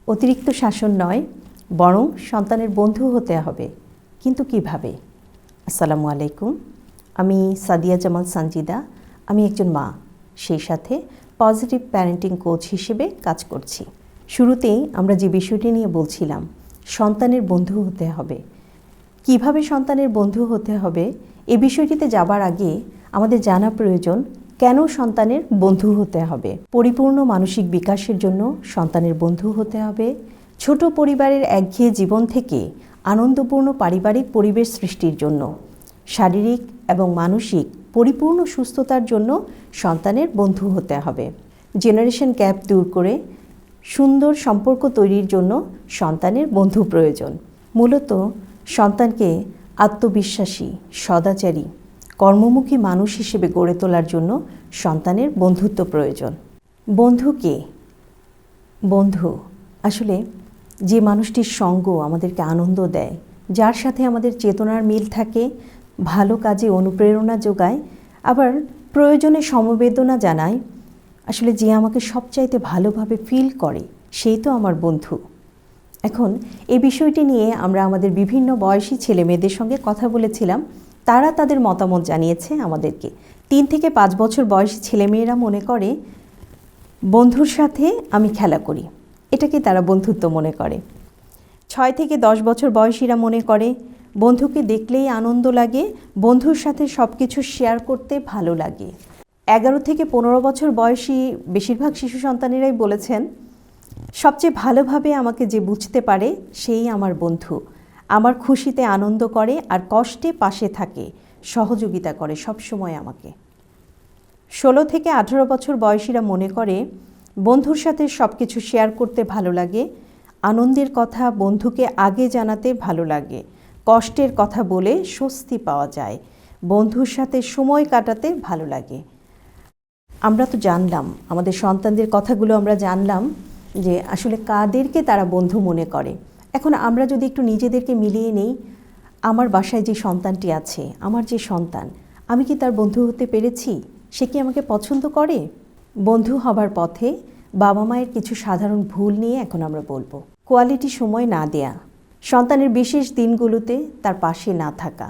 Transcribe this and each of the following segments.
অতিরিক্ত শাসন নয়, বরং সন্তানের বন্ধু হতে হবে। কিন্তু কিভাবে? আসসালামু আলাইকুম, আমি সাদিয়া জামাল সানজিদা। আমি একজন মা, সেই সাথে পজিটিভ প্যারেন্টিং কোচ হিসেবে কাজ করছি। শুরুতেই আমরা যে বিষয়টি নিয়ে বলছিলাম, সন্তানের বন্ধু হতে হবে। কিভাবে সন্তানের বন্ধু হতে হবে এ বিষয়টিতে যাবার আগে আমাদের জানা প্রয়োজন, কেন সন্তানের বন্ধু হতে হবে। পরিপূর্ণ মানসিক বিকাশের জন্য সন্তানের বন্ধু হতে হবে। ছোট পরিবারের একঘেয়ে জীবন থেকে আনন্দপূর্ণ পারিবারিক পরিবেশ সৃষ্টির জন্য, শারীরিক এবং মানসিক পরিপূর্ণ সুস্থতার জন্য সন্তানের বন্ধু হতে হবে। জেনারেশন গ্যাপ দূর করে সুন্দর সম্পর্ক তৈরির জন্য সন্তানের বন্ধু প্রয়োজন। মূলত সন্তানকে আত্মবিশ্বাসী, সদাচারী, কর্মমুখী মানুষ হিসেবে গড়ে তোলার জন্য সন্তানের বন্ধুত্ব প্রয়োজন। বন্ধু কে? বন্ধু আসলে যে মানুষটির সঙ্গ আমাদেরকে আনন্দ দেয়, যার সাথে আমাদের চেতনার মিল থাকে, ভালো কাজে অনুপ্রেরণা যোগায়, আবার প্রয়োজনে সমবেদনা জানায়, আসলে যে আমাকে সবচাইতে ভালোভাবে ফিল করে, সেই তো আমার বন্ধু। এখন এই বিষয়টি নিয়ে আমরা আমাদের বিভিন্ন বয়সী ছেলে মেয়েদের সঙ্গে কথা বলেছিলাম। তারা তাদের মতামত জানিয়েছে আমাদেরকে। 3 থেকে 5 বছর বয়সী ছেলেমেয়েরা মনে করে বন্ধুর সাথে আমি খেলা করি, এটাকে তারা বন্ধুত্ব মনে করে। 6 থেকে 10 বছর বয়সীরা মনে করে বন্ধুকে দেখলেই আনন্দ লাগে, বন্ধুর সাথে সব কিছু শেয়ার করতে ভালো লাগে। 11 থেকে 15 বছর বয়সী বেশিরভাগ শিশু সন্তানেরাই বলেছেন সবচেয়ে ভালোভাবে আমাকে যে বুঝতে পারে সেই আমার বন্ধু, আমার খুশিতে আনন্দ করে আর কষ্টে পাশে থাকে, সহযোগিতা করে সবসময় আমাকে। 16 থেকে 18 বছর বয়সীরা মনে করে বন্ধুর সাথে সব কিছু শেয়ার করতে ভালো লাগে, আনন্দের কথা বন্ধুকে আগে জানাতে ভালো লাগে, কষ্টের কথা বলে স্বস্তি পাওয়া যায়, বন্ধুর সাথে সময় কাটাতে ভালো লাগে। আমরা তো জানলাম, আমাদের সন্তানদের কথাগুলো আমরা জানলাম যে আসলে কাদেরকে তারা বন্ধু মনে করে। এখন আমরা যদি একটু নিজেদেরকে মিলিয়ে নেই, আমার বাসায় যে সন্তানটি আছে, আমার যে সন্তান, আমি কি তার বন্ধু হতে পেরেছি? সে কি আমাকে পছন্দ করে? বন্ধু হবার পথে বাবা মায়ের কিছু সাধারণ ভুল নিয়ে এখন আমরা বলবো। কোয়ালিটি সময় না দেয়া, সন্তানের বিশেষ দিনগুলোতে তার পাশে না থাকা,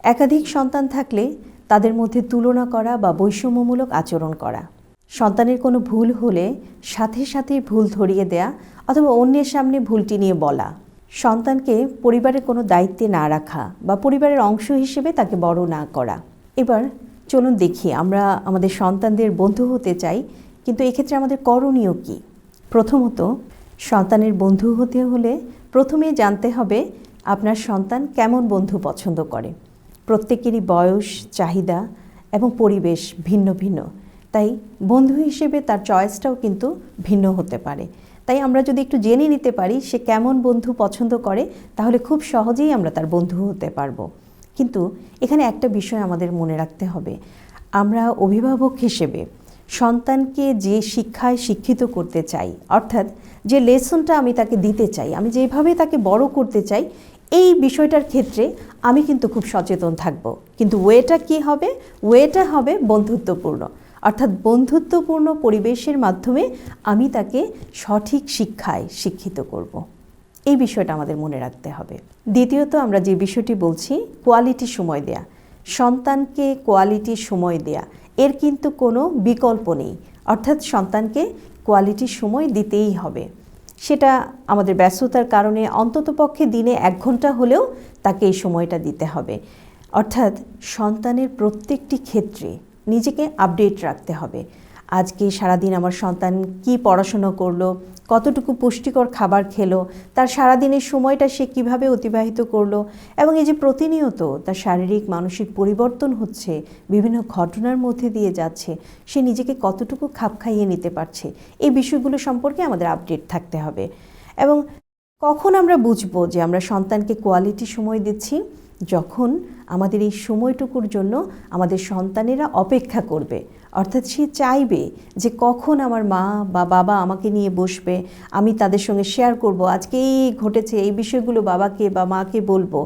একাধিক সন্তান থাকলে তাদের মধ্যে তুলনা করা বা বৈষম্যমূলক আচরণ করা, সন্তানের কোনো ভুল হলে সাথে সাথে ভুল ধরিয়ে দেয়া অথবা অন্যের সামনে ভুলটি নিয়ে বলা, সন্তানকে পরিবারের কোনো দায়িত্বে না রাখা বা পরিবারের অংশ হিসেবে তাকে বড় না করা। এবার চলুন দেখি, আমরা আমাদের সন্তানদের বন্ধু হতে চাই, কিন্তু এক্ষেত্রে আমাদের করণীয় কী? প্রথমত, সন্তানের বন্ধু হতে হলে প্রথমে জানতে হবে আপনার সন্তান কেমন বন্ধু পছন্দ করে। প্রত্যেকেরই বয়স, চাহিদা এবং পরিবেশ ভিন্ন ভিন্ন, তাই বন্ধু হিসেবে তার চয়েসটাও কিন্তু ভিন্ন হতে পারে। তাই আমরা যদি একটু জেনে নিতে পারি সে কেমন বন্ধু পছন্দ করে, তাহলে খুব সহজেই আমরা তার বন্ধু হতে পারবো। কিন্তু এখানে একটা বিষয় আমাদের মনে রাখতে হবে, আমরা অভিভাবক হিসেবে সন্তানকে যে শিক্ষায় শিক্ষিত করতে চাই, অর্থাৎ যে লেসনটা আমি তাকে দিতে চাই, আমি যেভাবে তাকে বড় করতে চাই, এই বিষয়টার ক্ষেত্রে আমি কিন্তু খুব সচেতন থাকব। কিন্তু ওয়েটা কি হবে? ওয়েটা হবে বন্ধুত্বপূর্ণ, অর্থাৎ বন্ধুত্বপূর্ণ পরিবেশের মাধ্যমে আমি তাকে সঠিক শিক্ষায় শিক্ষিত করব। এই বিষয়টা আমাদের মনে রাখতে হবে। দ্বিতীয়ত, আমরা যে বিষয়টি বলছি কোয়ালিটি সময় দেয়া, সন্তানকে কোয়ালিটি সময় দেয়া, এর কিন্তু কোনো বিকল্প নেই। অর্থাৎ সন্তানকে কোয়ালিটি সময় দিতেই হবে। সেটা আমাদের ব্যস্ততার কারণে অন্ততপক্ষে দিনে 1 ঘন্টা হলেও তাকে এই সময়টা দিতে হবে। অর্থাৎ সন্তানের প্রত্যেকটি ক্ষেত্রে নিজেকে আপডেট রাখতে হবে। আজকে সারাদিন আমার সন্তান কি পড়াশোনা করলো, কতটুকু পুষ্টিকর খাবার খেলো, তার সারাদিনের সময়টা সে কিভাবে অতিবাহিত করলো, এবং এই যে প্রতিনিয়ত তার শারীরিক মানসিক পরিবর্তন হচ্ছে, বিভিন্ন ঘটনার মধ্যে দিয়ে যাচ্ছে, সে নিজেকে কতটুকু খাপ খাইয়ে নিতে পারছে, এই বিষয়গুলো সম্পর্কে আমাদের আপডেট থাকতে হবে। এবং কখন আমরা বুঝবো যে আমরা সন্তানকে কোয়ালিটি সময় দিচ্ছি? যখন আমাদের এই সময়টুকুর জন্য আমাদের সন্তানেরা অপেক্ষা করবে, অর্থাৎ সে চাইবে যে কখন আমার মা বা বাবা আমাকে নিয়ে বসবে, আমি তাদের সঙ্গে শেয়ার করব, আজকে এই ঘটেছে, এই বিষয়গুলো বাবাকে বা মাকে বলবো।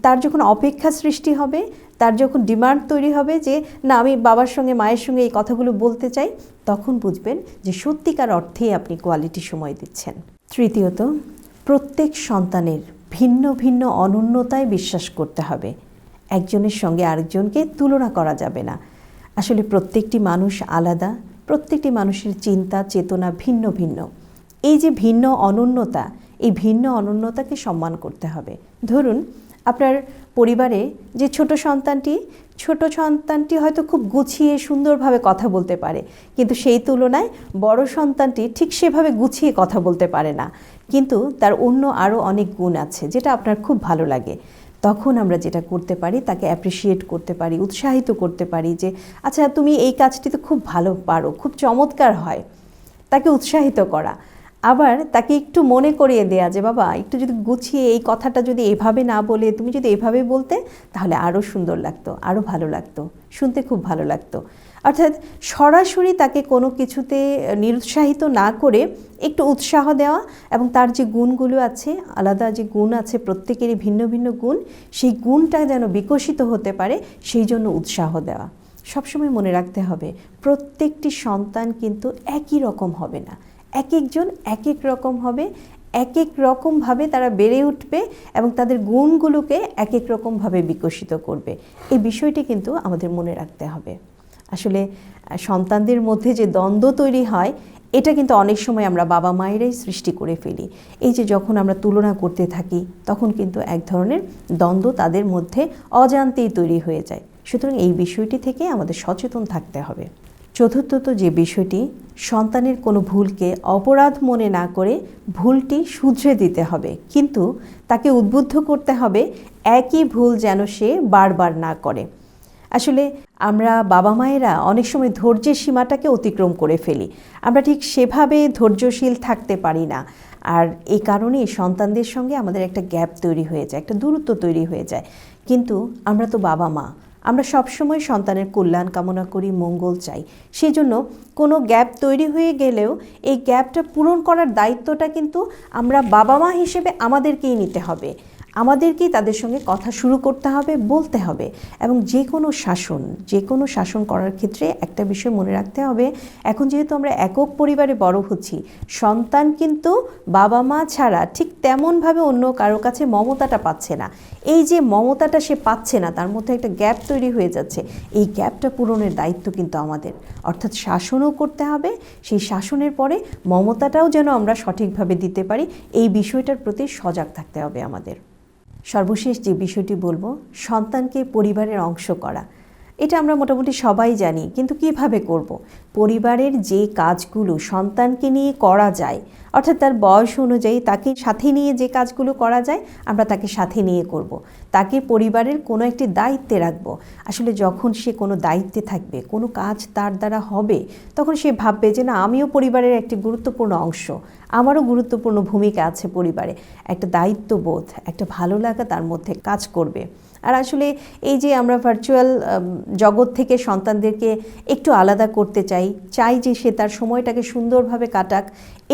তার যখন অপেক্ষা সৃষ্টি হবে, তার যখন ডিমান্ড তৈরি হবে যে না আমি বাবার সঙ্গে মায়ের সঙ্গে এই কথাগুলো বলতে চাই, তখন বুঝবেন যে সত্যিকার অর্থেই আপনি কোয়ালিটি সময় দিচ্ছেন। তৃতীয়ত, প্রত্যেক সন্তানের ভিন্ন ভিন্ন অনন্যতায় বিশ্বাস করতে হবে। একজনের সঙ্গে আরেকজনকে তুলনা করা যাবে না। আসলে প্রত্যেকটি মানুষ আলাদা, প্রত্যেকটি মানুষের চিন্তা চেতনা ভিন্ন ভিন্ন। এই যে ভিন্ন অনন্যতা, এই ভিন্ন অনন্যতাকে সম্মান করতে হবে। ধরুন আপনার পরিবারে যে ছোট সন্তানটি হয়তো খুব গুছিয়ে সুন্দরভাবে কথা বলতে পারে, কিন্তু সেই তুলনায় বড় সন্তানটি ঠিক সেভাবে গুছিয়ে কথা বলতে পারে না, কিন্তু তার অন্য আরও অনেক গুণ আছে যেটা আপনার খুব ভালো লাগে। তখন আমরা যেটা করতে পারি তাকে অ্যাপ্রিসিয়েট করতে পারি, উৎসাহিত করতে পারি যে আচ্ছা তুমি এই কাজটি তো খুব ভালো পারো, খুব চমৎকার হয়, তাকে উৎসাহিত করা। আবার তাকে একটু মনে করিয়ে দেয়া যে বাবা একটু যদি গুছিয়ে এই কথাটা যদি এভাবে না বলে তুমি যদি এভাবে বলতে তাহলে আরও সুন্দর লাগতো, আরও ভালো লাগতো, শুনতে খুব ভালো লাগতো। অর্থাৎ সরাসরি তাকে কোনো কিছুতে নিরুৎসাহিত না করে একটু উৎসাহ দেওয়া এবং তার যে গুণগুলো আছে, আলাদা যে গুণ আছে প্রত্যেকেরই ভিন্ন ভিন্ন গুণ, সেই গুণটা যেন বিকশিত হতে পারে সেই জন্য উৎসাহ দেওয়া। সবসময় মনে রাখতে হবে প্রত্যেকটি সন্তান কিন্তু একই রকম হবে না, এক একজন এক এক রকম হবে, এক এক রকমভাবে তারা বেড়ে উঠবে এবং তাদের গুণগুলোকে এক এক রকমভাবে বিকশিত করবে। এই বিষয়টি কিন্তু আমাদের মনে রাখতে হবে। আসলে সন্তানদের মধ্যে যে দ্বন্দ্ব তৈরি হয় এটা কিন্তু অনেক সময় আমরা বাবা মায়েরাই সৃষ্টি করে ফেলি। এই যে যখন আমরা তুলনা করতে থাকি তখন কিন্তু এক ধরনের দ্বন্দ্ব তাদের মধ্যে অজান্তেই তৈরি হয়ে যায়। সুতরাং এই বিষয়টি থেকে আমাদের সচেতন থাকতে হবে। চতুর্থত যে বিষয়টি, সন্তানের কোনো ভুলকে অপরাধ মনে না করে ভুলটি শুধরে দিতে হবে, কিন্তু তাকে উদ্বুদ্ধ করতে হবে একই ভুল যেন সে বারবার না করে। আসলে আমরা বাবা মায়েরা অনেক সময় ধৈর্যের সীমাটাকে অতিক্রম করে ফেলি, আমরা ঠিক সেভাবে ধৈর্যশীল থাকতে পারি না, আর এই কারণেই সন্তানদের সঙ্গে আমাদের একটা গ্যাপ তৈরি হয়ে যায়, একটা দূরত্ব তৈরি হয়ে যায়। কিন্তু আমরা তো বাবা মা, আমরা সবসময় সন্তানের কল্যাণ কামনা করি, মঙ্গল চাই। সেই জন্য কোনো গ্যাপ তৈরি হয়ে গেলেও এই গ্যাপটা পূরণ করার দায়িত্বটা কিন্তু আমরা বাবা মা হিসেবে আমাদেরকেই নিতে হবে, আমাদেরকেই তাদের সঙ্গে কথা শুরু করতে হবে, বলতে হবে। এবং যে কোনো শাসন করার ক্ষেত্রে একটা বিষয় মনে রাখতে হবে, এখন যেহেতু আমরা একক পরিবারে বড় হচ্ছি, সন্তান কিন্তু বাবা মা ছাড়া ঠিক তেমনভাবে অন্য কারো কাছে মমতাটা পাচ্ছে না। এই যে মমতাটা সে পাচ্ছে না, তার মধ্যে একটা গ্যাপ তৈরি হয়ে যাচ্ছে, এই গ্যাপটা পূরণের দায়িত্ব কিন্তু আমাদের। অর্থাৎ শাসনও করতে হবে, সেই শাসনের পরে মমতাটাও যেন আমরা সঠিকভাবে দিতে পারি, এই বিষয়টার প্রতি সজাগ থাকতে হবে আমাদের। সর্বশেষ যে বিষয়টি বলবো, সন্তানকে পরিবারের অংশ করা। এটা আমরা মোটামুটি সবাই জানি, কিন্তু কিভাবে করব? পরিবারের যে কাজগুলো সন্তানকে নিয়ে করা যায়, অর্থাৎ তার বয়স অনুযায়ী তাকে সাথে নিয়ে যে কাজগুলো করা যায় আমরা তাকে সাথে নিয়ে করব। তাকে পরিবারের কোনো একটি দায়িত্বে রাখবো। আসলে যখন সে কোনো দায়িত্বে থাকবে, কোনো কাজ তার দ্বারা হবে, তখন সে ভাববে যে না, আমিও পরিবারের একটি গুরুত্বপূর্ণ অংশ, আমারও গুরুত্বপূর্ণ ভূমিকা আছে পরিবারে। একটা দায়িত্ববোধ, একটা ভালো লাগা তার মধ্যে কাজ করবে। আর আসলে এই যে আমরা ভার্চুয়াল জগৎ থেকে সন্তানদেরকে একটু আলাদা করতে চাই যে সে তার সময়টাকে সুন্দরভাবে কাটাক,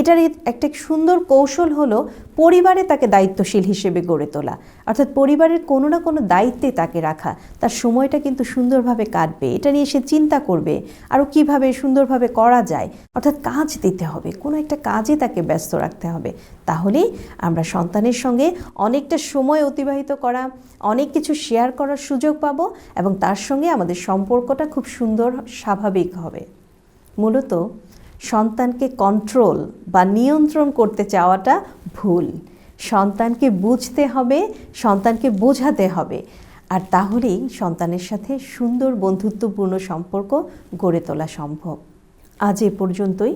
এটার একটা সুন্দর কৌশল হলো পরিবারে তাকে দায়িত্বশীল হিসেবে গড়ে তোলা। অর্থাৎ পরিবারের কোনো না কোনো দায়িত্বে তাকে রাখা, তার সময়টা কিন্তু সুন্দরভাবে কাটবে, এটা নিয়ে সে চিন্তা করবে আরও কীভাবে সুন্দরভাবে করা যায়। অর্থাৎ কাজ দিতে হবে, কোনো একটা কাজে তাকে ব্যস্ত রাখতে হবে। তাহলেই আমরা সন্তানের সঙ্গে অনেকটা সময় অতিবাহিত করা, অনেক কিছু শেয়ার করার সুযোগ পাবো এবং তার সঙ্গে আমাদের সম্পর্কটা খুব সুন্দর স্বাভাবিক হবে। মূলত সন্তানকে কন্ট্রোল বা নিয়ন্ত্রণ করতে চাওয়াটা ভুল। সন্তানকে বুঝতে হবে, সন্তানকে বোঝাতে হবে, আর তাহলেই সন্তানের সাথে সুন্দর বন্ধুত্বপূর্ণ সম্পর্ক গড়ে তোলা সম্ভব। আজ এ পর্যন্তই।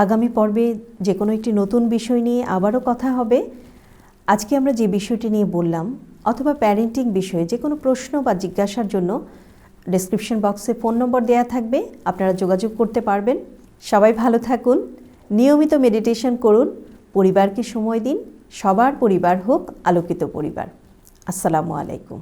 আগামী পর্বে যে কোনো একটি নতুন বিষয় নিয়ে আবারও কথা হবে। আজকে আমরা যে বিষয়টি নিয়ে বললাম, অথবা প্যারেন্টিং বিষয়ে যে কোনো প্রশ্ন বা জিজ্ঞাসার জন্য ডেসক্রিপশন বক্সে ফোন নম্বর দেওয়া থাকবে, আপনারা যোগাযোগ করতে পারবেন। সবাই ভালো থাকুন, নিয়মিত মেডিটেশন করুন, পরিবারকে সময় দিন। সবার পরিবার হোক আলোকিত পরিবার। আসসালামু আলাইকুম।